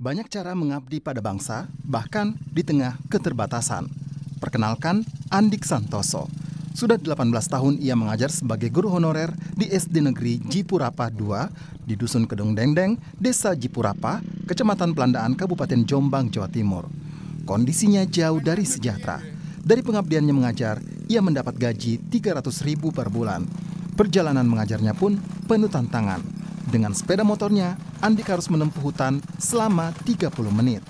Banyak cara mengabdi pada bangsa, bahkan di tengah keterbatasan. Perkenalkan, Andik Santoso. Sudah 18 tahun ia mengajar sebagai guru honorer di SD Negeri Jipurapa II di Dusun Kedung Dendeng, Desa Jipurapa, Kecamatan Pelandaan, Kabupaten Jombang, Jawa Timur. Kondisinya jauh dari sejahtera. Dari pengabdiannya mengajar, ia mendapat gaji 300.000 per bulan. Perjalanan mengajarnya pun penuh tantangan. Dengan sepeda motornya, Andik harus menempuh hutan selama 30 menit.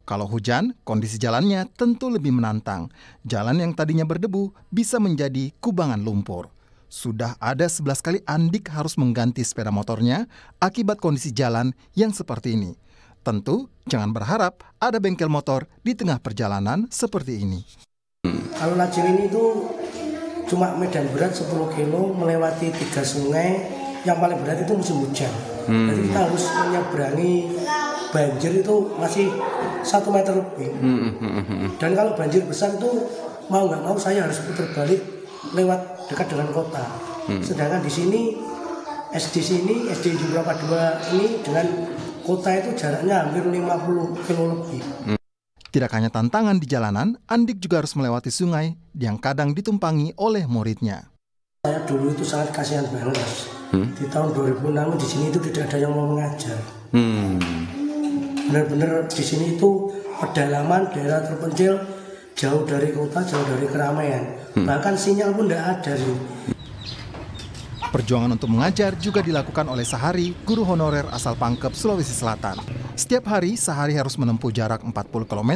Kalau hujan, kondisi jalannya tentu lebih menantang. Jalan yang tadinya berdebu bisa menjadi kubangan lumpur. Sudah ada 11 kali Andik harus mengganti sepeda motornya akibat kondisi jalan yang seperti ini. Tentu jangan berharap ada bengkel motor di tengah perjalanan seperti ini. Kalau lajur ini itu cuma medan berat 10 kilo melewati 3 sungai. Yang paling berat itu musim hujan. Jadi kita harus menyeberangi banjir itu masih 1 meter lebih. Dan kalau banjir besar itu mau nggak mau saya harus putar balik lewat dekat dengan kota. Sedangkan di sini SD Jipurapa 2 ini dengan kota itu jaraknya hampir 50 kilo lebih. Tidak hanya tantangan di jalanan, Andik juga harus melewati sungai yang kadang ditumpangi oleh muridnya. Saya dulu itu sangat kasihan banget, Mas. Di tahun 2006 di sini itu tidak ada yang mau mengajar. Benar-benar di sini itu pedalaman, daerah terpencil, jauh dari kota, jauh dari keramaian. Bahkan sinyal pun tidak ada sih. Perjuangan untuk mengajar juga dilakukan oleh Sahari, guru honorer asal Pangkep, Sulawesi Selatan. Setiap hari, Sahari harus menempuh jarak 40 km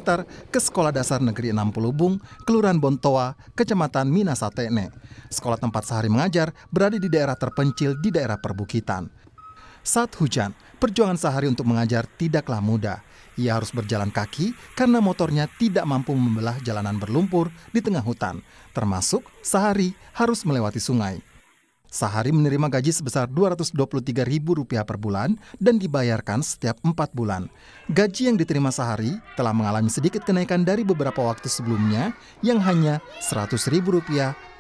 ke Sekolah Dasar Negeri 6 Pulubung, Kelurahan Bontoa, Kecamatan Minasatene. Sekolah tempat Sahari mengajar berada di daerah terpencil di daerah perbukitan. Saat hujan, perjuangan Sahari untuk mengajar tidaklah mudah. Ia harus berjalan kaki karena motornya tidak mampu membelah jalanan berlumpur di tengah hutan. Termasuk Sahari harus melewati sungai. Sahari menerima gaji sebesar Rp223.000 per bulan dan dibayarkan setiap 4 bulan. Gaji yang diterima Sahari telah mengalami sedikit kenaikan dari beberapa waktu sebelumnya yang hanya Rp100.000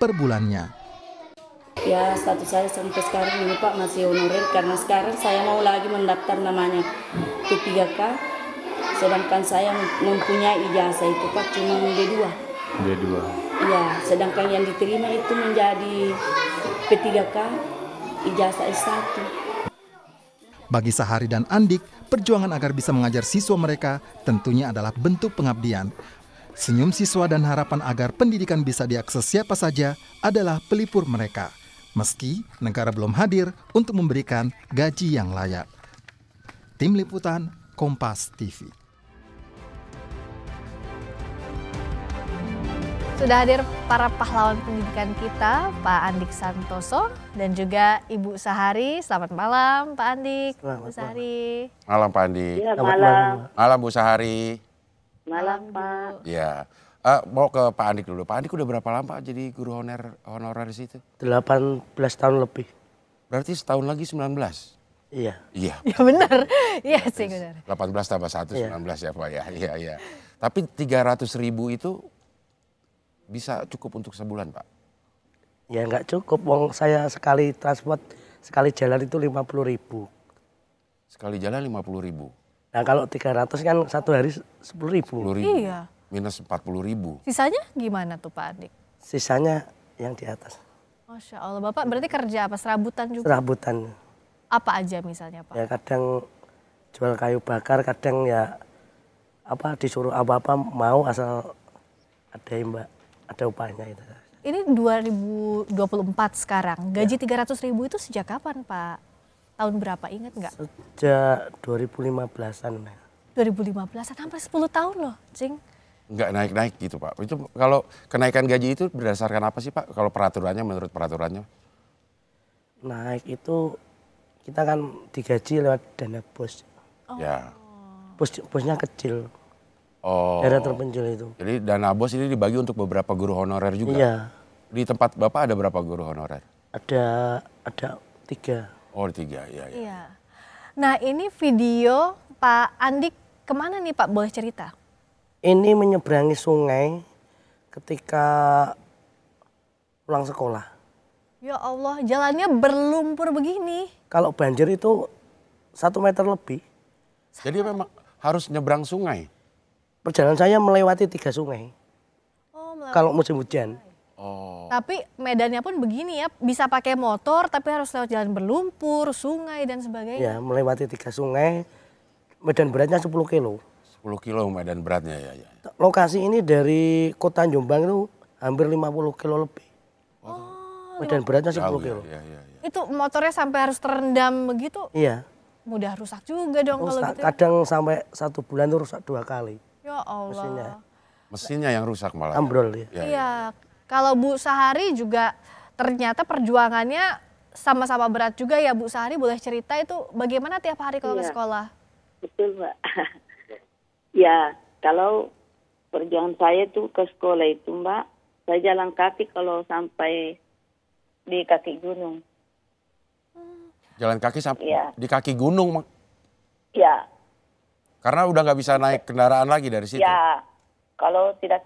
per bulannya. Ya, status saya sampai sekarang ini Pak masih honorer karena sekarang saya mau lagi mendaftar namanya P3K, sedangkan saya mempunyai ijazah itu Pak cuma D2. D2. Ya, sedangkan yang diterima itu menjadi P3K, ijazah S1. Bagi Sahari dan Andik, perjuangan agar bisa mengajar siswa mereka tentunya adalah bentuk pengabdian. Senyum siswa dan harapan agar pendidikan bisa diakses siapa saja adalah pelipur mereka. Meski negara belum hadir untuk memberikan gaji yang layak. Tim Liputan, Kompas TV. Sudah hadir para pahlawan pendidikan kita, Pak Andik Santoso dan juga Ibu Sahari. Selamat malam, Pak Andik, Bu Sahari. Malam, Pak Andik. Ya, malam. Malam, Bu Sahari. Malam, Pak. Ya, mau ke Pak Andik dulu. Pak Andik udah berapa lama Pak jadi guru honorer di situ? 18 tahun lebih. Berarti setahun lagi 19? Iya. Iya. Ya benar, iya sih benar. 18 tambah 1, 19 ya Pak ya. Iya. Tapi 300.000 itu bisa cukup untuk sebulan, Pak? Ya nggak cukup, wong saya sekali transport, sekali jalan itu 50.000. Sekali jalan 50.000. Nah kalau 300 kan satu hari 10.000. 10.000. Iya. Minus 40.000. Sisanya gimana tuh Pak Andik? Sisanya yang di atas. Masya Allah, Bapak berarti kerja apa? Serabutan juga? Serabutan. Apa aja misalnya Pak? Ya kadang jual kayu bakar, kadang ya disuruh apa-apa mau asal ada Mbak. Ada upahnya itu. Ini 2024 sekarang. Gaji 300.000 itu sejak kapan Pak? Tahun berapa, ingat nggak? Sejak 2015-an. 2015-an, sampai 10 tahun loh, Cing. Nggak naik-naik gitu Pak. Itu kalau kenaikan gaji itu berdasarkan apa sih Pak? Kalau peraturannya, menurut peraturannya? Naik itu kita kan digaji lewat dana bos. Ya. Bosnya kecil. Oh. Daerah terpencil itu. Jadi dana bos ini dibagi untuk beberapa guru honorer juga? Iya. Di tempat Bapak ada berapa guru honorer? Ada 3. Oh 3, iya. Iya. Nah ini video Pak Andik kemana nih Pak, boleh cerita? Ini menyeberangi sungai ketika pulang sekolah. Ya Allah, jalannya berlumpur begini. Kalau banjir itu 1 meter lebih. Jadi memang harus nyebrang sungai. Perjalanan saya melewati 3 sungai Oh, kalau musim hujan. Oh. tapi medannya pun begini ya, bisa pakai motor tapi harus lewat jalan berlumpur, sungai dan sebagainya. Ya, melewati 3 sungai. Medan beratnya 10 kilo. 10 kilo medan beratnya ya. Lokasi ini dari kota Jombang itu hampir 50 kilo lebih. Medan beratnya 10 Jauh kilo. ya. Itu motornya sampai harus terendam begitu, Iya. mudah rusak juga dong kalau gitu. Ya. Kadang sampai 1 bulan itu rusak 2 kali. Ya Allah. Mesinnya. Mesinnya yang rusak malah. Ambrol ya. Iya, kalau Bu Sahari juga ternyata perjuangannya sama-sama berat juga ya Bu Sahari, boleh cerita itu bagaimana tiap hari kalau ke Iya. sekolah? Betul, Mbak. Ya, kalau perjuangan saya tuh ke sekolah itu, Mbak, saya jalan kaki kalau sampai di kaki gunung. Jalan kaki sampai Iya. di kaki gunung. Ya, Karena udah nggak bisa naik kendaraan lagi dari situ. ya. Kalau tidak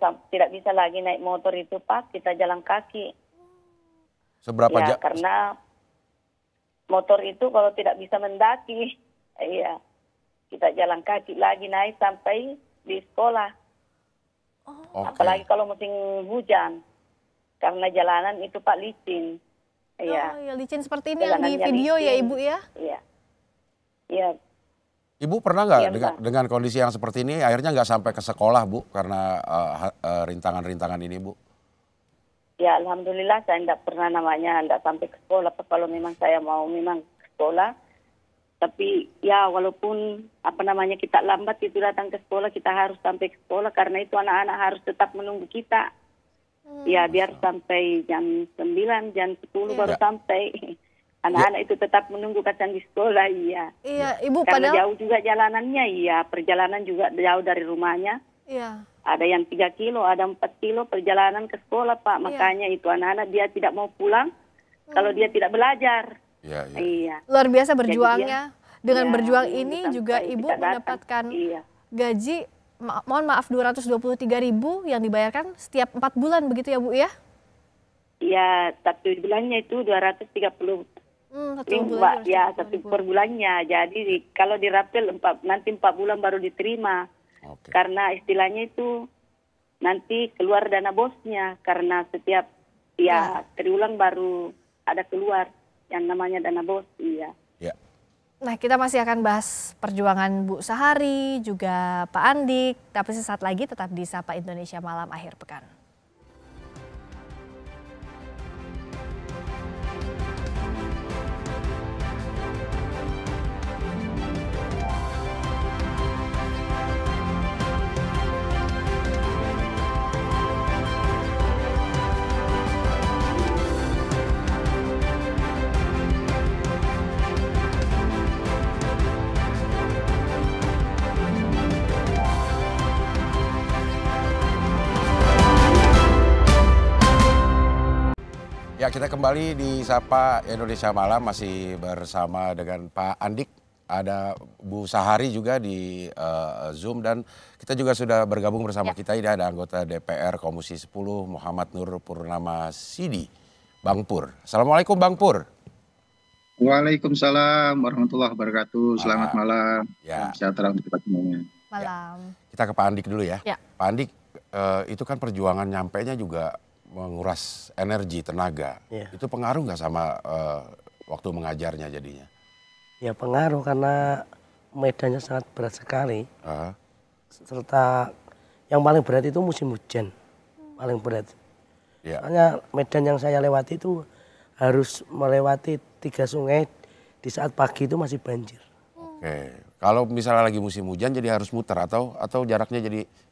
bisa lagi naik motor itu, Pak, kita jalan kaki. Seberapa Ya, karena motor itu kalau tidak bisa mendaki, iya, kita jalan kaki lagi naik sampai di sekolah. Oke. Apalagi kalau musim hujan, karena jalanan itu Pak licin. Iya, Oh ya, licin seperti ini yang di Jalanannya video ya licin. Ibu ya? Iya, iya. Ibu pernah nggak Iya, dengan kondisi yang seperti ini akhirnya nggak sampai ke sekolah Bu karena rintangan-rintangan ini Bu? Ya, alhamdulillah saya tidak pernah tidak sampai ke sekolah. Kalau memang saya mau memang ke sekolah, tapi ya walaupun kita lambat itu datang ke sekolah, kita harus sampai ke sekolah karena itu anak-anak harus tetap menunggu kita. Ya, biar sampai jam 9, jam 10 baru sampai. Anak-anak itu tetap menunggu kadang di sekolah, iya. Iya, Ibu Karena padahal jauh juga jalanannya, iya. Perjalanan juga jauh dari rumahnya. iya. Ada yang 3 kilo, ada 4 kilo perjalanan ke sekolah, Pak. Makanya itu anak-anak dia tidak mau pulang kalau dia tidak belajar. Iya. Iya. Luar biasa berjuangnya. Dengan ya, berjuang menunggu ini sampai juga kita Ibu datang. mendapatkan Iya. gaji, mohon maaf 223.000 yang dibayarkan setiap 4 bulan begitu ya Bu ya? Iya, satu bulannya itu 230 Satu Mbak, bulan ya 230.000. satu per bulannya. Jadi kalau dirapel nanti 4 bulan baru diterima. Oke. Karena istilahnya itu nanti keluar dana bosnya. Karena setiap triwulan baru ada keluar yang namanya dana bos. Iya. Ya. Nah, kita masih akan bahas perjuangan Bu Sahari, juga Pak Andik. Tapi sesaat lagi tetap di Sapa Indonesia Malam Akhir Pekan. Ya, kita kembali di Sapa Indonesia Malam masih bersama dengan Pak Andik, ada Bu Sahari juga di Zoom dan kita juga sudah bergabung bersama kita ini ada anggota DPR Komisi 10 Muhammad Nur Purnama Sidi, Bang Pur. Assalamualaikum Bang Pur. Waalaikumsalam warahmatullahi wabarakatuh. Selamat malam. Ya. Sejahtera untuk kita semuanya. Malam. Kita ke Pak Andik dulu ya. Ya. Pak Andik, itu kan perjuangan nyampainya juga menguras energi, tenaga. Iya. Itu pengaruh nggak sama waktu mengajarnya jadinya? Ya pengaruh karena medannya sangat berat sekali. Serta yang paling berat itu musim hujan. Paling berat. Ya. Soalnya medan yang saya lewati itu harus melewati 3 sungai di saat pagi itu masih banjir. Oke. Kalau misalnya lagi musim hujan jadi harus muter atau jaraknya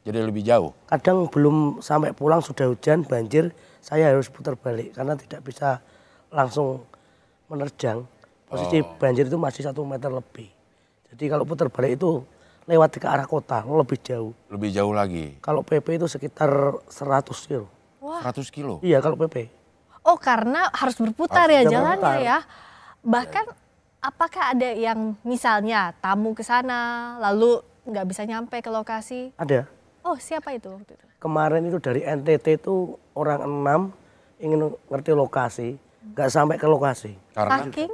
jadi lebih jauh? Kadang belum sampai pulang sudah hujan, banjir, saya harus putar balik karena tidak bisa langsung menerjang. Posisi banjir itu masih 1 meter lebih. Jadi kalau putar balik itu lewat ke arah kota, lebih jauh. Lebih jauh lagi? Kalau PP itu sekitar 100 kilo. Wah. 100 kilo? Iya kalau PP. Oh, karena harus berputar ya Harus jalannya berputar. ya. Bahkan apakah ada yang misalnya tamu ke sana lalu nggak bisa nyampe ke lokasi? Ada. Oh, siapa itu waktu itu? Kemarin itu dari NTT itu orang 6 ingin ngerti lokasi, nggak sampai ke lokasi. Karena Saking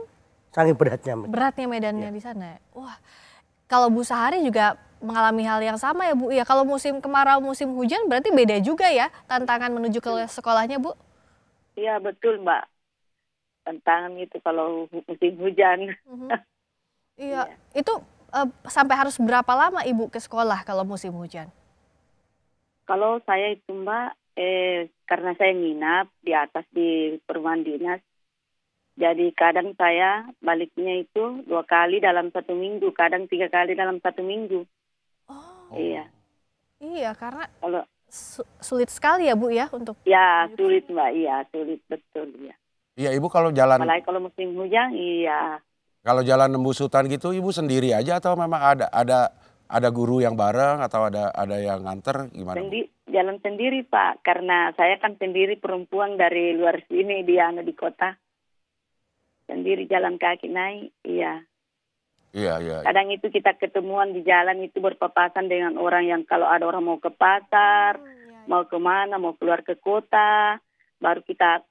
Saking beratnya. beratnya medannya di sana. Wah, kalau Bu Sahari juga mengalami hal yang sama ya Bu ya. Kalau musim kemarau, musim hujan berarti beda juga ya tantangan menuju ke sekolahnya Bu? Iya betul Mbak. Tantangan itu kalau musim hujan. Mhm. Iya, itu sampai harus berapa lama Ibu ke sekolah kalau musim hujan? Kalau saya itu Mbak, karena saya nginap di atas di perumahan dinas, jadi kadang saya baliknya itu 2 kali dalam 1 minggu, kadang 3 kali dalam 1 minggu. Oh. Iya. Iya, karena Kalau sulit sekali ya Bu ya untuk ya sulit Mbak, iya sulit betul ya. Iya Ibu kalau jalan Apalagi kalau musim hujan, iya. kalau jalan nembus hutan gitu Ibu sendiri aja atau memang ada guru yang bareng atau ada yang nganter gimana? Bu? Jalan sendiri Pak, karena saya kan sendiri perempuan dari luar sini di kota. Sendiri jalan kaki naik, iya. Iya. Kadang itu kita ketemuan di jalan itu berpapasan dengan orang yang kalau ada orang mau ke pasar, mau kemana, mau keluar ke kota, baru kita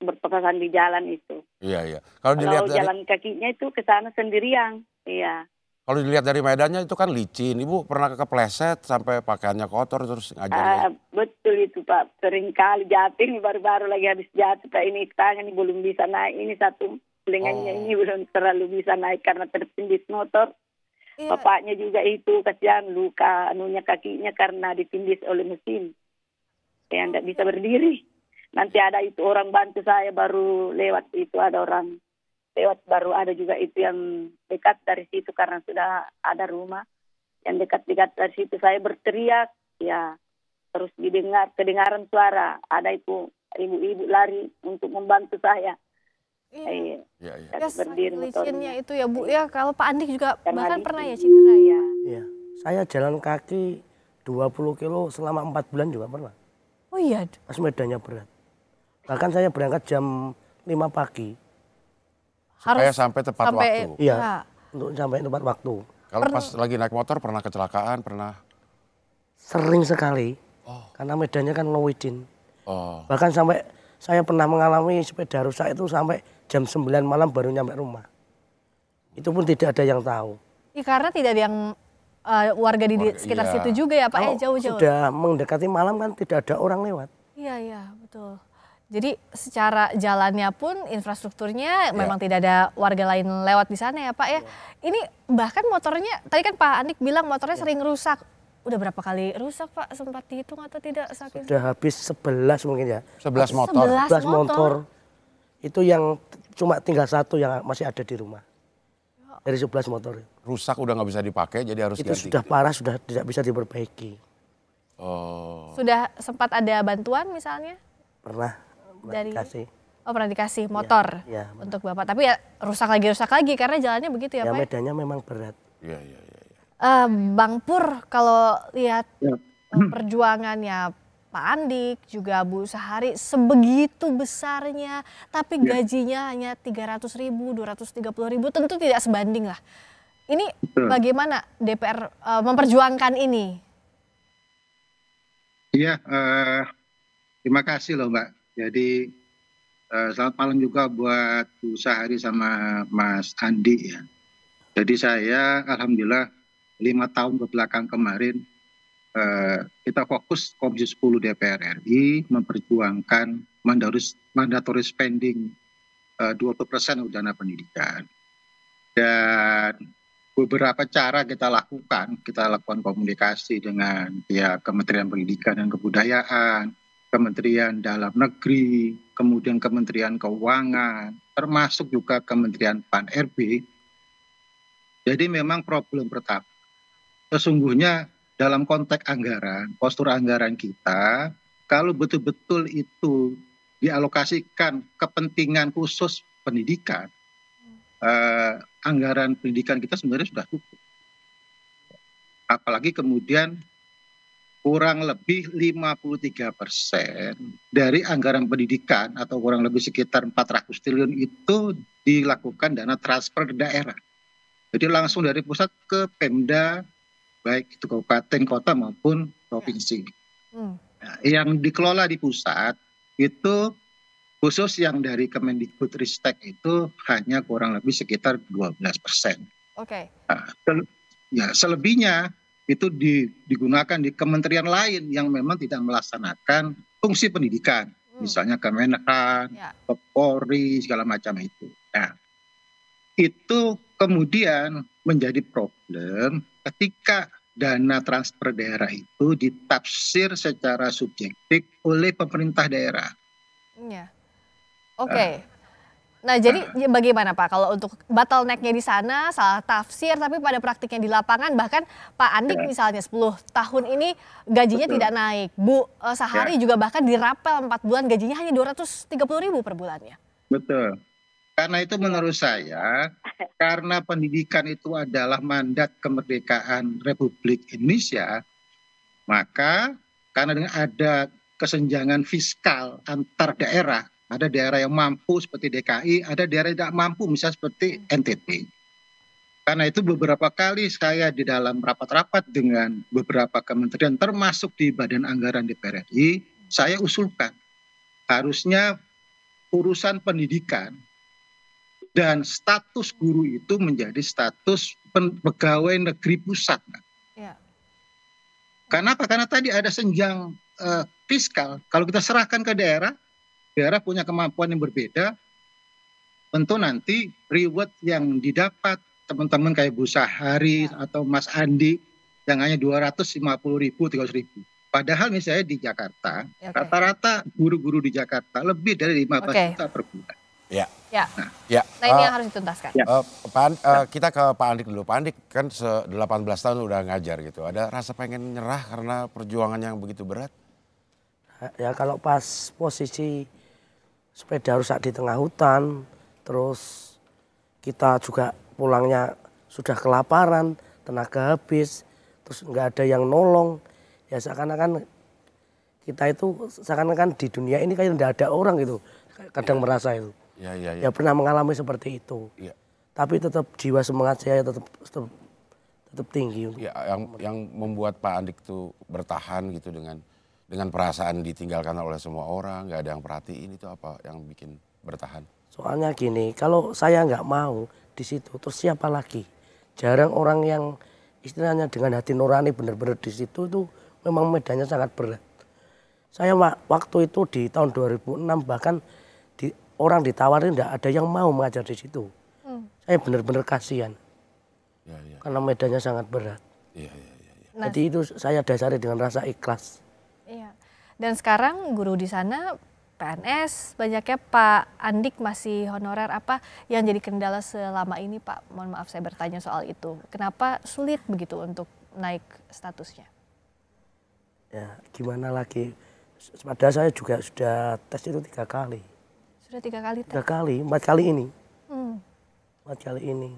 berpapasan di jalan itu. Iya. Kalau dilihat dari jalan kakinya itu ke sana sendirian, iya. kalau dilihat dari medannya itu kan licin. Ibu pernah kepleset sampai pakaiannya kotor terus ngajar. Betul itu Pak, sering kali jatuh ini baru-baru lagi habis jatuh Pak, ini tangan ini belum bisa naik, ini satu lengannya ini belum terlalu bisa naik karena tertindih motor. Iya. Bapaknya juga itu kasihan luka anunya kakinya karena ditindih oleh mesin. Saya tidak bisa berdiri. Nanti ada itu orang bantu saya baru lewat itu ada orang lewat baru ada juga itu yang dekat dari situ karena sudah ada rumah yang dekat-dekat dari situ saya berteriak ya terus kedengaran suara ada itu ibu-ibu lari untuk membantu saya. Iya. Ya, berdiri licinnya itu ya Bu ya. Kalau Pak Andik juga Karena bahkan licin. pernah ya cedera ya. Iya. Saya jalan kaki 20 kilo selama 4 bulan juga pernah. Oh iya. Pas medannya berat. Bahkan saya berangkat jam 5 pagi. Supaya sampai tepat waktu. Iya. Untuk sampai tepat waktu. Kalau pas lagi naik motor pernah kecelakaan, pernah? Sering sekali. Karena medannya kan low within. Oh. Bahkan sampai saya pernah mengalami sepeda rusak itu sampai jam 9 malam baru nyampe rumah. Itu pun tidak ada yang tahu. Iya, karena tidak ada yang warga di sekitar situ juga ya Pak ya, jauh-jauh. Sudah mendekati malam kan tidak ada orang lewat. Iya betul. Jadi secara jalannya pun infrastrukturnya memang tidak ada warga lain lewat di sana ya Pak ya. Ini bahkan motornya tadi kan Pak Andik bilang motornya sering rusak. Udah berapa kali rusak Pak? Sempat dihitung atau tidak? Sudah habis 11 mungkin ya. 11 motor. 11 motor. Itu yang cuma tinggal 1 yang masih ada di rumah. Dari 11 motor. Rusak udah nggak bisa dipakai jadi harus itu ganti. sudah parah, sudah tidak bisa diperbaiki. Oh. Sudah sempat ada bantuan misalnya? Pernah dikasih. Oh pernah dikasih motor ya, untuk Bapak. Tapi ya rusak lagi karena jalannya begitu ya Pak? Ya medannya memang berat. Iya. Bang Pur kalau lihat perjuangannya Pak Andik juga Bu Sahari sebegitu besarnya, tapi gajinya hanya 300.000, 230.000 tentu tidak sebanding lah. Ini bagaimana DPR memperjuangkan ini? Iya, terima kasih loh Mbak. Jadi selamat malam juga buat Bu Sahari sama Mas Andi ya. Jadi saya alhamdulillah 5 tahun kebelakang kemarin kita fokus Komisi 10 DPR RI memperjuangkan mandatory spending 20% dana pendidikan. Dan beberapa cara kita lakukan komunikasi dengan pihak Kementerian Pendidikan dan Kebudayaan, Kementerian Dalam Negeri, kemudian Kementerian Keuangan, termasuk juga Kementerian PAN-RB. Jadi memang problem pertama, sesungguhnya dalam konteks anggaran, postur anggaran kita, kalau betul-betul itu dialokasikan kepentingan khusus pendidikan, anggaran pendidikan kita sebenarnya sudah cukup. Apalagi kemudian kurang lebih 53% dari anggaran pendidikan atau kurang lebih sekitar 400 triliun itu dilakukan dana transfer ke daerah. Jadi langsung dari pusat ke Pemda, baik itu kabupaten, kota maupun provinsi. Nah, yang dikelola di pusat itu khusus yang dari Kemendikbudristek itu hanya kurang lebih sekitar 12%. Oke. Nah, ya selebihnya itu digunakan di kementerian lain yang memang tidak melaksanakan fungsi pendidikan, misalnya Kemenhan, Ya. Polri, segala macam itu. Nah, itu kemudian menjadi problem ketika dana transfer daerah itu ditafsir secara subjektif oleh pemerintah daerah. Iya. Oke. Nah, jadi bagaimana Pak kalau untuk bottleneck-nya di sana salah tafsir tapi pada praktiknya di lapangan bahkan Pak Andik misalnya 10 tahun ini gajinya Betul. tidak naik. Bu Sahari juga bahkan dirapel 4 bulan gajinya hanya 230.000 per bulannya. Betul. Karena itu menurut saya, karena pendidikan itu adalah mandat kemerdekaan Republik Indonesia, maka karena dengan ada kesenjangan fiskal antar daerah, ada daerah yang mampu seperti DKI, ada daerah yang tidak mampu misalnya seperti NTT. Karena itu beberapa kali saya di dalam rapat-rapat dengan beberapa kementerian termasuk di Badan Anggaran DPR RI, saya usulkan harusnya urusan pendidikan dan status guru itu menjadi status pegawai negeri pusat. Ya. Kenapa? Karena tadi ada senjang fiskal. Kalau kita serahkan ke daerah, daerah punya kemampuan yang berbeda. Tentu nanti reward yang didapat teman-teman kayak Bu Sahari atau Mas Andi yang hanya 250.000, 300.000. Padahal misalnya di Jakarta, rata-rata guru-guru di Jakarta lebih dari 15 juta per bulan. Ya. Ya. Ya. Nah, ini yang harus dituntaskan. Kita ke Pak Andik dulu. Pak Andik kan 18 tahun udah ngajar gitu. Ada rasa pengen nyerah karena perjuangan yang begitu berat? Ya kalau pas posisi sepeda rusak di tengah hutan, terus kita juga pulangnya sudah kelaparan, tenaga habis, terus nggak ada yang nolong, ya seakan-akan kita itu seakan-akan di dunia ini kayak nggak ada orang gitu, kadang merasa itu. Ya pernah mengalami seperti itu. Ya. Tapi tetap jiwa semangat saya tetap tinggi. Ya, yang membuat Pak Andik tuh bertahan gitu dengan perasaan ditinggalkan oleh semua orang, nggak ada yang perhatiin, itu apa yang bikin bertahan? Soalnya gini, kalau saya nggak mau di situ, terus siapa lagi? Jarang orang yang istilahnya dengan hati nurani benar-benar di situ itu memang medannya sangat berat. Saya waktu itu di tahun 2006 bahkan orang ditawarin nggak ada yang mau mengajar di situ. Saya benar-benar kasihan. Karena medannya sangat berat. Nah, jadi itu saya dasari dengan rasa ikhlas. Iya. Dan sekarang guru di sana PNS, banyaknya Pak Andik masih honorer, apa yang jadi kendala selama ini Pak? Mohon maaf saya bertanya soal itu. Kenapa sulit begitu untuk naik statusnya? Ya gimana lagi, padahal saya juga sudah tes itu 3 kali. Sudah 3 kali tes? 3 kali, 4 kali ini. 4 kali ini.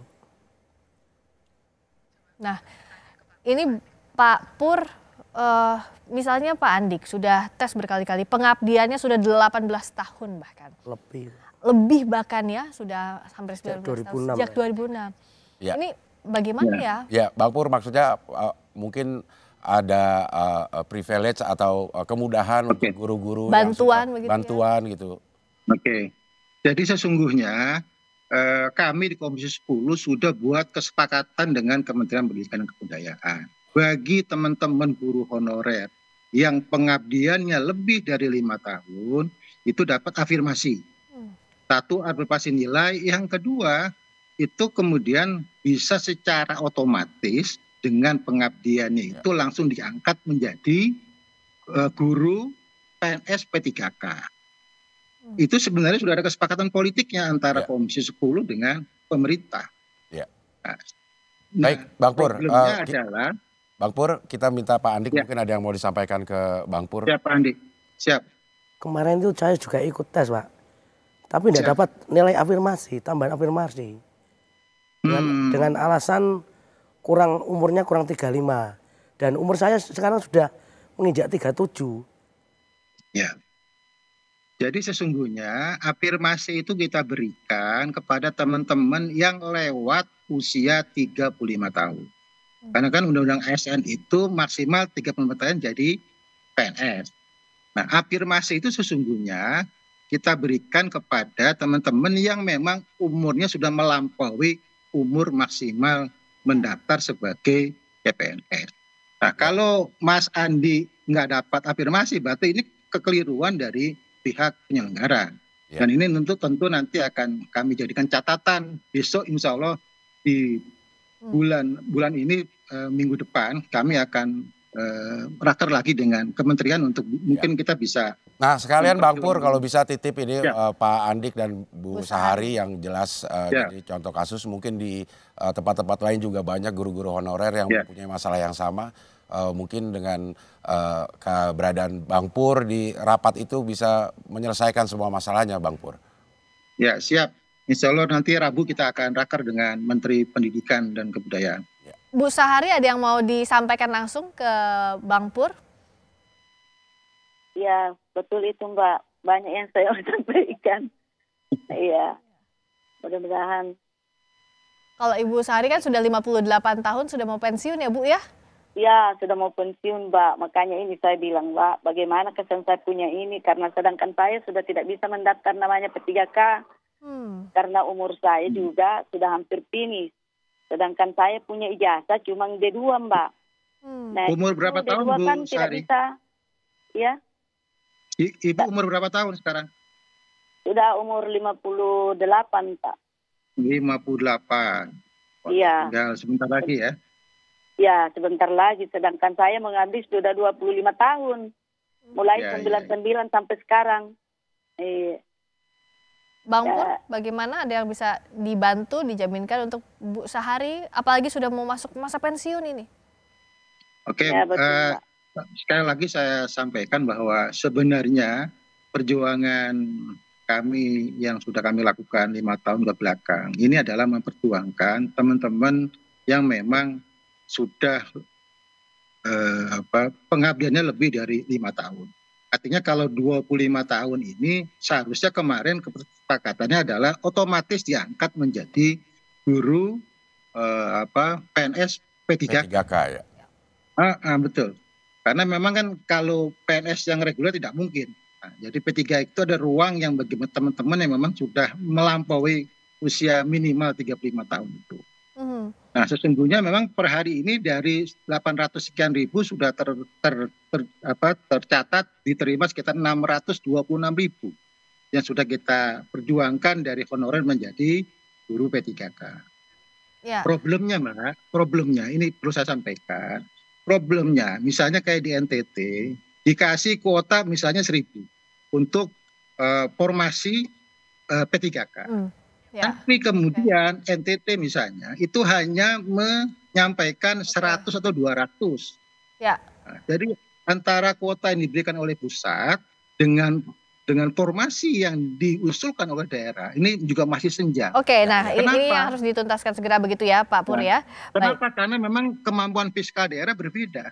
Nah ini Pak Pur, misalnya Pak Andik sudah tes berkali-kali, pengabdiannya sudah 18 tahun bahkan. Lebih bahkan ya, sudah hampir 19 tahun, sejak 2006. Ya. Ini bagaimana ya? Ya, Bang Pur maksudnya mungkin ada privilege atau kemudahan untuk guru-guru. Bantuan begitu bantuan gitu. Oke, jadi sesungguhnya kami di Komisi 10 sudah buat kesepakatan dengan Kementerian Pendidikan dan Kebudayaan. Bagi teman-teman guru honorer yang pengabdiannya lebih dari 5 tahun, itu dapat afirmasi. Satu, afirmasi nilai. Yang kedua, itu kemudian bisa secara otomatis dengan pengabdiannya itu langsung diangkat menjadi guru PNS P3K. Itu sebenarnya sudah ada kesepakatan politiknya antara Komisi 10 dengan pemerintah. Baik, Bang Pur. Problemnya adalah Bang Pur, kita minta Pak Andik mungkin ada yang mau disampaikan ke Bang Pur. Siap Pak Andik, siap. Kemarin itu saya juga ikut tes Pak, tapi tidak dapat nilai afirmasi, tambahan afirmasi. Dengan alasan umurnya kurang 35. Dan umur saya sekarang sudah menginjak 37. Ya. Jadi sesungguhnya afirmasi itu kita berikan kepada teman-teman yang lewat usia 35 tahun. Karena kan Undang-Undang ASN itu maksimal 35 tahun jadi PNS. Nah, afirmasi itu sesungguhnya kita berikan kepada teman-teman yang memang umurnya sudah melampaui umur maksimal mendaftar sebagai CPNS. Nah, kalau Mas Andi nggak dapat afirmasi, berarti ini kekeliruan dari pihak penyelenggara. Ya. Dan ini tentu nanti akan kami jadikan catatan besok, insya Allah di bulan ini minggu depan kami akan raker lagi dengan kementerian untuk mungkin kita bisa. Nah sekalian Bang Pur kalau bisa titip ini Ya. Pak Andik dan Bu Sahari yang jelas Ya. jadi contoh kasus, mungkin di tempat-tempat lain juga banyak guru-guru honorer yang Ya. mempunyai masalah yang sama. Mungkin dengan keberadaan Bang Pur di rapat itu bisa menyelesaikan semua masalahnya Bang Pur. Ya, siap. Insya Allah nanti Rabu kita akan raker dengan Menteri Pendidikan dan Kebudayaan. Bu Sahari, ada yang mau disampaikan langsung ke Bang Pur? Ya, betul itu Mbak. Banyak yang saya mau sampaikan. Iya, mudah-mudahan. Kalau Ibu Sahari kan sudah 58 tahun, sudah mau pensiun ya Bu ya? Ya, sudah mau pensiun Mbak. Makanya ini saya bilang Mbak, bagaimana kesan saya punya ini. Karena sedangkan saya sudah tidak bisa mendaftar namanya P3K. Karena umur saya juga sudah hampir finish. Sedangkan saya punya ijazah cuma D2 Mbak. Nah, Umur berapa D2 tahun Bu kan tidak Sari? bisa. Ya, Ibu umur berapa tahun sekarang? sudah umur 58 Pak. 58. Iya. Tinggal sebentar lagi ya. Ya, sebentar lagi. Sedangkan saya menghabis sudah 25 tahun. Mulai Ya, 99 sampai sekarang. Bang Ya. Pur, bagaimana, ada yang bisa dibantu, dijaminkan untuk Bu Sahari, apalagi sudah mau masuk masa pensiun ini? Oke, Ya, betul, Mbak. sekali lagi saya sampaikan bahwa sebenarnya perjuangan kami yang sudah kami lakukan 5 tahun ke belakang ini adalah memperjuangkan teman-teman yang memang sudah pengabdiannya lebih dari 5 tahun. Artinya kalau 25 tahun ini seharusnya kemarin kesepakatannya adalah otomatis diangkat menjadi guru PNS P3K. P3K ya. Betul. Karena memang kan kalau PNS yang reguler tidak mungkin. Nah, jadi P3 itu ada ruang yang bagi teman-teman yang memang sudah melampaui usia minimal 35 tahun itu. Nah, sesungguhnya memang per hari ini dari 800 sekian ribu sudah tercatat diterima sekitar 626 ribu yang sudah kita perjuangkan dari honorer menjadi guru P3K. Ya. Problemnya ini perlu saya sampaikan. Problemnya misalnya kayak di NTT dikasih kuota misalnya 1.000 untuk formasi P3K. Ya. Tapi kemudian NTT misalnya itu hanya menyampaikan 100 atau 200. Ya. Nah, jadi antara kuota yang diberikan oleh pusat dengan formasi yang diusulkan oleh daerah ini juga masih senjang. Oke, nah ini Kenapa? yang harus dituntaskan segera begitu ya Pak Pur ya. Kenapa? Karena memang kemampuan fiskal daerah berbeda.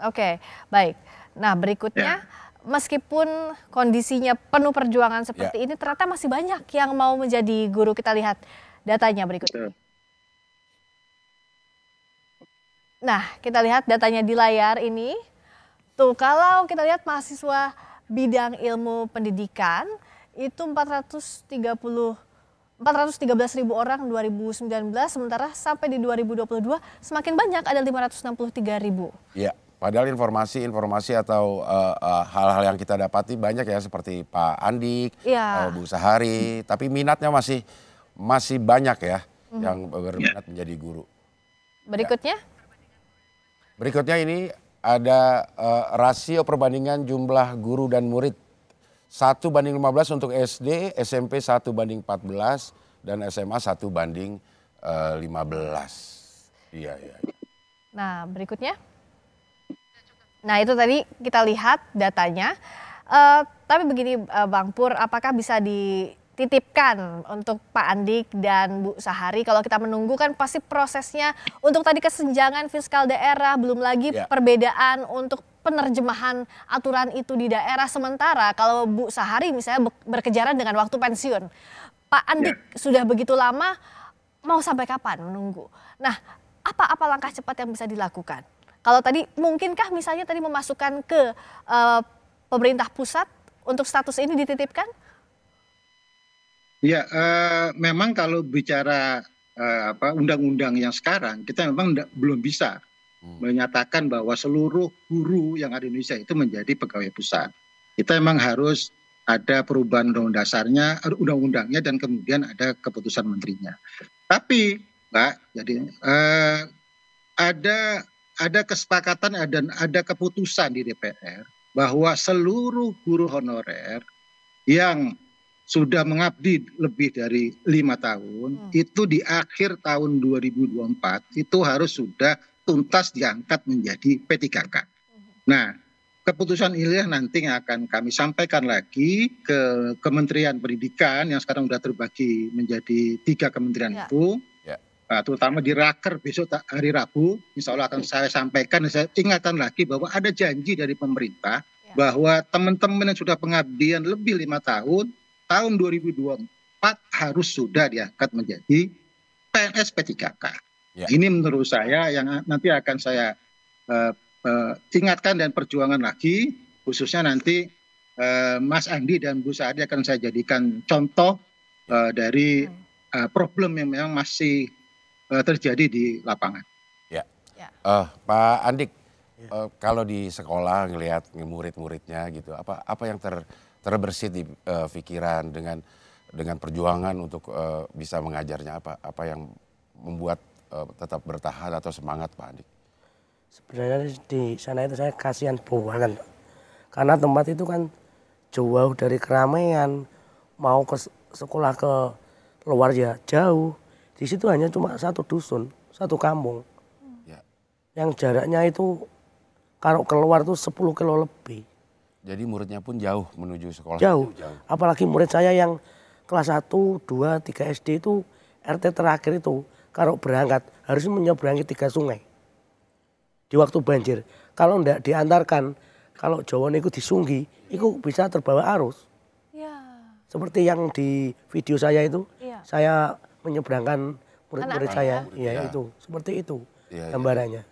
Oke, baik. Nah berikutnya, meskipun kondisinya penuh perjuangan seperti ini, ternyata masih banyak yang mau menjadi guru. Kita lihat datanya berikutnya. Nah, kita lihat datanya di layar ini. Tuh, kalau kita lihat mahasiswa bidang ilmu pendidikan itu 413.000 orang 2019, sementara sampai di 2022 semakin banyak, ada 563.000. Iya. Padahal informasi atau hal-hal yang kita dapati banyak ya, seperti Pak Andik, Bu Sahari, tapi minatnya masih banyak ya yang berminat menjadi guru. Berikutnya? Berikutnya ini ada rasio perbandingan jumlah guru dan murid 1:15 untuk SD, SMP 1:14 dan SMA 1:15. Iya. Nah, berikutnya. Nah, itu tadi kita lihat datanya. Tapi begini Bang Pur, apakah bisa dititipkan untuk Pak Andik dan Bu Sahari, kalau kita menunggu kan pasti prosesnya untuk tadi kesenjangan fiskal daerah, belum lagi perbedaan untuk penerjemahan aturan itu di daerah. Sementara kalau Bu Sahari misalnya berkejaran dengan waktu pensiun, Pak Andik sudah begitu lama, mau sampai kapan menunggu? Nah, apa langkah cepat yang bisa dilakukan? Kalau tadi mungkinkah misalnya tadi memasukkan ke pemerintah pusat untuk status ini dititipkan? Ya, memang kalau bicara undang-undang yang sekarang kita memang belum bisa menyatakan bahwa seluruh guru yang ada di Indonesia itu menjadi pegawai pusat. Kita memang harus ada perubahan undang-undangnya dan kemudian ada keputusan menterinya. Tapi Mbak, jadi ada kesepakatan dan ada keputusan di DPR bahwa seluruh guru honorer yang sudah mengabdi lebih dari 5 tahun itu di akhir tahun 2024 itu harus sudah tuntas diangkat menjadi P3K. Nah, keputusan ini nanti yang akan kami sampaikan lagi ke Kementerian Pendidikan yang sekarang sudah terbagi menjadi 3 kementerian itu. Terutama di Raker besok hari Rabu, insya Allah akan saya sampaikan dan saya ingatkan lagi bahwa ada janji dari pemerintah bahwa teman-teman yang sudah pengabdian lebih 5 tahun 2024 harus sudah diangkat menjadi PNS P3K. Ini menurut saya yang nanti akan saya ingatkan dan perjuangan lagi, khususnya nanti Mas Andi dan Bu Sa'adi akan saya jadikan contoh dari problem yang memang masih terjadi di lapangan. Pak Andik, kalau di sekolah ngelihat murid-muridnya gitu, apa yang terbersit di pikiran dengan perjuangan untuk bisa mengajarnya, apa yang membuat tetap bertahan atau semangat, Pak Andik? Sebenarnya di sana itu saya kasihan banget, karena tempat itu kan jauh dari keramaian, mau ke sekolah ke luar ya jauh. Di situ hanya cuma 1 dusun, 1 kampung. Yang jaraknya itu kalau keluar tuh 10 kilo lebih. Jadi muridnya pun jauh menuju sekolah? Jauh. Apalagi murid saya yang kelas 1, 2, 3 SD itu RT terakhir itu kalau berangkat harus menyeberangi 3 sungai. Di waktu banjir. Kalau enggak diantarkan, kalau Jawa itu disunggi, itu bisa terbawa arus. Seperti yang di video saya itu, saya menyeberangkan murid-murid saya, itu seperti itu gambarannya.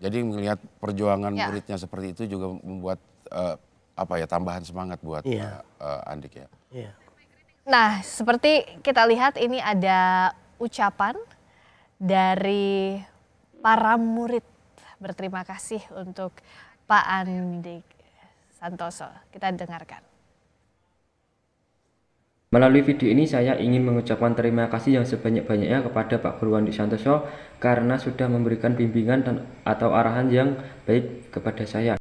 Jadi melihat perjuangan muridnya seperti itu juga membuat tambahan semangat buat Andik ya. Nah, seperti kita lihat ini ada ucapan dari para murid berterima kasih untuk Pak Andik Santoso. Kita dengarkan. Melalui video ini saya ingin mengucapkan terima kasih yang sebanyak-banyaknya kepada Pak Guru Andik Santoso karena sudah memberikan bimbingan atau arahan yang baik kepada saya.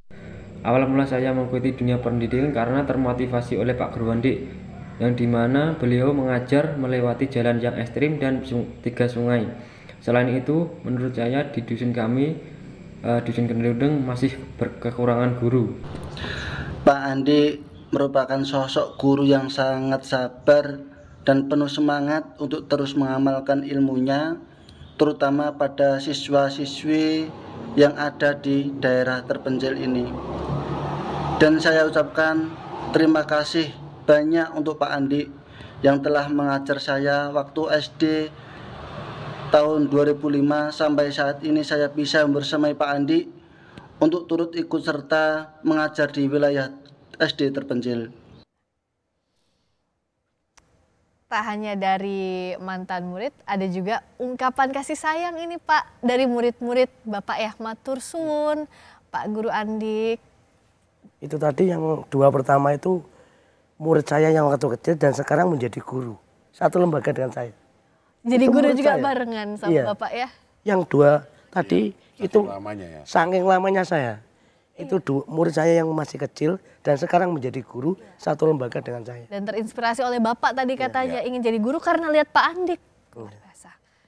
Awal mula saya mengikuti dunia pendidikan karena termotivasi oleh Pak Guru Andik, yang dimana beliau mengajar melewati jalan yang ekstrim dan 3 sungai. Selain itu, menurut saya di dusun kami, dusun Kendudeng masih berkekurangan guru. Pak Andik merupakan sosok guru yang sangat sabar dan penuh semangat untuk terus mengamalkan ilmunya, terutama pada siswa-siswi yang ada di daerah terpencil ini. Dan saya ucapkan terima kasih banyak untuk Pak Andik yang telah mengajar saya waktu SD tahun 2005 sampai saat ini saya bisa bersamai Pak Andik untuk turut ikut serta mengajar di wilayah SD terpencil. Tak hanya dari mantan murid, ada juga ungkapan kasih sayang ini Pak dari murid-murid Bapak ya, matur suwun, Pak Guru Andik. Itu tadi yang 2 pertama itu murid saya yang waktu kecil dan sekarang menjadi guru. 1 lembaga dengan saya. Jadi itu guru juga saya barengan sama Bapak ya? Yang 2 tadi itu lamanya saking lamanya saya. Itu murid saya yang masih kecil dan sekarang menjadi guru 1 lembaga dengan saya. Dan terinspirasi oleh Bapak tadi katanya ingin jadi guru karena lihat Pak Andik.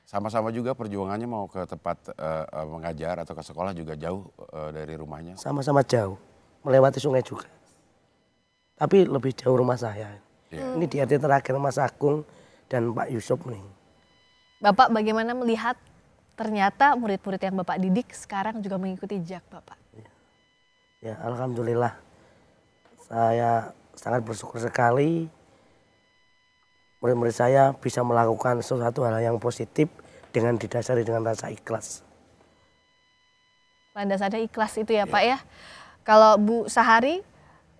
Sama-sama juga perjuangannya mau ke tempat mengajar atau ke sekolah juga jauh dari rumahnya? Sama-sama jauh, melewati sungai juga. Tapi lebih jauh rumah saya. Ini di RT terakhir Mas Agung dan Pak Yusuf nih. Bapak bagaimana melihat ternyata murid-murid yang Bapak didik sekarang juga mengikuti jejak Bapak? Ya, alhamdulillah. Saya sangat bersyukur sekali murid-murid saya bisa melakukan sesuatu hal yang positif dengan didasari dengan rasa ikhlas. Landasannya ikhlas itu ya Pak ya. Kalau Bu Sahari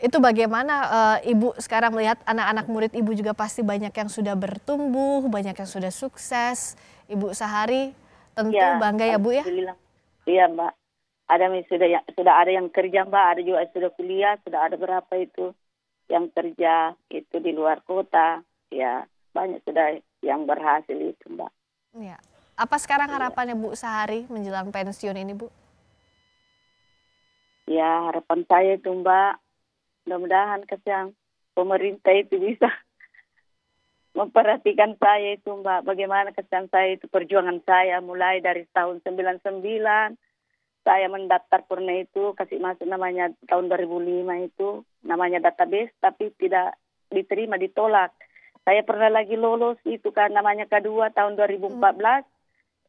itu bagaimana Ibu sekarang melihat anak-anak murid Ibu juga pasti banyak yang sudah bertumbuh, banyak yang sudah sukses. Ibu Sahari tentu bangga ya Bu ya? Iya Mbak. Ada sudah ada yang kerja Mbak, ada juga yang sudah kuliah, sudah ada berapa itu yang kerja itu di luar kota. Ya banyak sudah yang berhasil itu Mbak. Ya. Apa sekarang harapannya Bu Sahari menjelang pensiun ini Bu? Ya harapan saya itu Mbak, mudah-mudahan kesian pemerintah itu bisa memperhatikan saya itu Mbak. Bagaimana kesan saya itu, perjuangan saya mulai dari tahun 99. Saya mendaftar purna itu, kasih masuk namanya tahun 2005 itu, namanya database, tapi tidak diterima, ditolak. Saya pernah lagi lolos itu kan namanya K2 tahun 2014,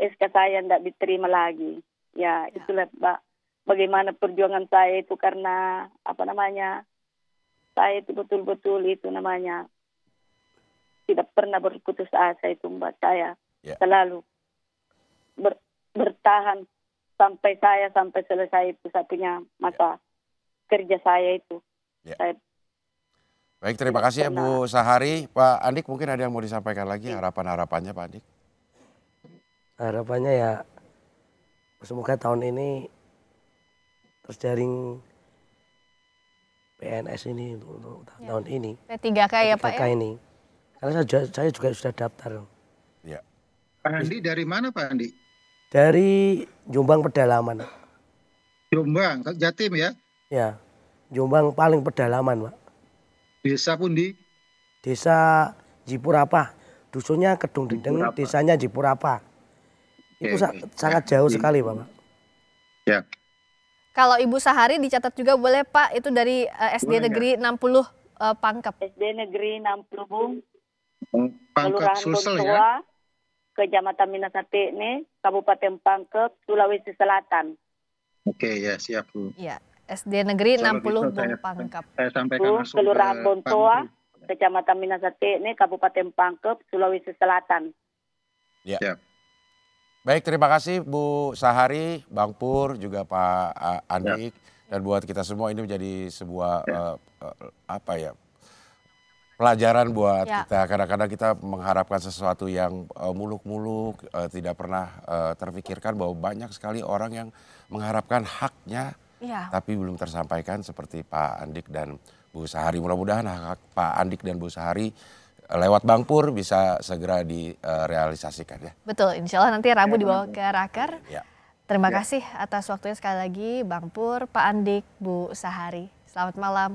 SK saya tidak diterima lagi. Ya itulah Mbak, bagaimana perjuangan saya itu karena apa namanya, saya itu betul-betul itu namanya tidak pernah berputus asa itu Mbak. Saya selalu bertahan sampai selesai itu saya punya masa kerja saya itu. Saya Baik, terima kasih ya Bu Sahari. Pak Andik mungkin ada yang mau disampaikan lagi harapan-harapannya Pak Andik? Harapannya ya semoga tahun ini terjaring PNS ini untuk tahun ini. P3K ya Pak ya? ini. Karena saya juga sudah daftar. Ya. Pak Andi dari mana Pak Andi? Dari Jombang Pedalaman. Jombang, Jatim ya? Ya, Jombang paling pedalaman Pak. Desa Pundi? Desa Jipurapa. Dusunnya Kedung Dendeng, desanya Jipurapa. Itu sangat jauh sekali Bapak. Ya. Kalau Ibu Sahari dicatat juga boleh Pak, itu dari SD Negeri 60 Pangkep. SD Negeri 60 Bung. Pangkep Kelurahan Sulsel Bontoa, ya? Kecamatan Minasatene, Kabupaten Pangkep, Sulawesi Selatan. Oke ya, siap Bu. Iya, SD Negeri Kalau 60 gitu Bung Pangkep. Saya sampaikan Bung, langsung Kelurahan ke Bontoa, Pak Kecamatan Minasatene, Kabupaten Pangkep, Sulawesi Selatan. Ya. Siap. Baik, terima kasih Bu Sahari, Bang Pur, juga Pak Andik. Dan buat kita semua ini menjadi sebuah pelajaran buat kita. Kadang-kadang kita mengharapkan sesuatu yang muluk-muluk, tidak pernah terpikirkan bahwa banyak sekali orang yang mengharapkan haknya, tapi belum tersampaikan seperti Pak Andik dan Bu Sahari. Mudah-mudahan hak Pak Andik dan Bu Sahari lewat Bang Pur bisa segera direalisasikan ya. Betul, insya Allah nanti Rabu dibawa ke Raker. Ya. Terima kasih atas waktunya sekali lagi Bang Pur, Pak Andik, Bu Sahari. Selamat malam.